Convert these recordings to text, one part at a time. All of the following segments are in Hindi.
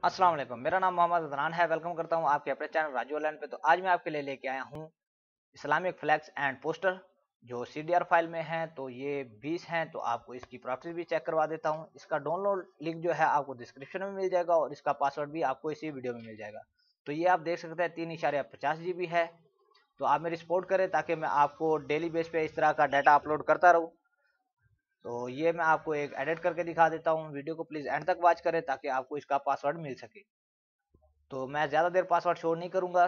अस्सलाम वालेकुम। मेरा नाम मोहम्मद अदनान है। वेलकम करता हूं आपके अपने चैनल राजू ऑनलाइन पे। तो आज मैं आपके लिए लेके आया हूं इस्लामिक फ्लैग्स एंड पोस्टर जो सीडीआर फाइल में हैं। तो ये 20 हैं। तो आपको इसकी प्रॉपर्टीज भी चेक करवा देता हूं। इसका डाउनलोड लिंक जो है आपको डिस्क्रिप्शन में मिल जाएगा और इसका पासवर्ड भी आपको इसी वीडियो में मिल जाएगा। तो ये आप देख सकते हैं 3.50 GB है। तो आप मेरी सपोर्ट करें ताकि मैं आपको डेली बेस पे इस तरह का डाटा अपलोड करता रहूँ। तो ये मैं आपको एक एडिट करके दिखा देता हूँ। वीडियो को प्लीज़ एंड तक वॉच करें ताकि आपको इसका पासवर्ड मिल सके। तो मैं ज़्यादा देर पासवर्ड शो नहीं करूँगा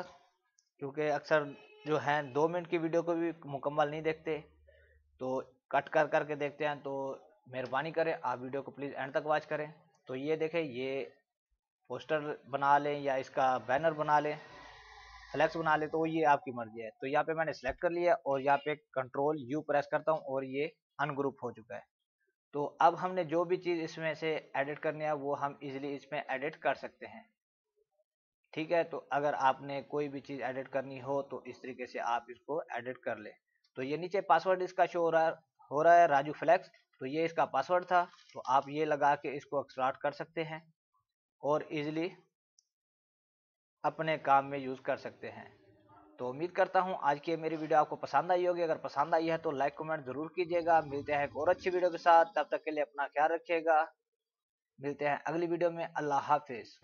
क्योंकि अक्सर जो हैं 2 मिनट की वीडियो को भी मुकम्मल नहीं देखते, तो कट कर करके देखते हैं। तो मेहरबानी करें आप वीडियो को प्लीज़ एंड तक वॉच करें। तो ये देखें, ये पोस्टर बना लें या इसका बैनर बना लें, फ्लैक्स बना लें, तो ये आपकी मर्जी है। तो यहाँ पे मैंने सेलेक्ट कर लिया और यहाँ पे कंट्रोल यू प्रेस करता हूँ और ये अनग्रुप हो चुका है। तो अब हमने जो भी चीज़ इसमें से एडिट करनी है वो हम इजीली इसमें एडिट कर सकते हैं। ठीक है, तो अगर आपने कोई भी चीज़ एडिट करनी हो तो इस तरीके से आप इसको एडिट कर ले। तो ये नीचे पासवर्ड इसका शो हो रहा है राजू फ्लैक्स। तो ये इसका पासवर्ड था। तो आप ये लगा के इसको एक्सट्रैक्ट कर सकते हैं और इजीली अपने काम में यूज़ कर सकते हैं। तो उम्मीद करता हूँ आज की मेरी वीडियो आपको पसंद आई होगी। अगर पसंद आई है तो लाइक कमेंट जरूर कीजिएगा। मिलते हैं एक और अच्छी वीडियो के साथ, तब तक के लिए अपना ख्याल रखिएगा। मिलते हैं अगली वीडियो में। अल्लाह हाफिज़।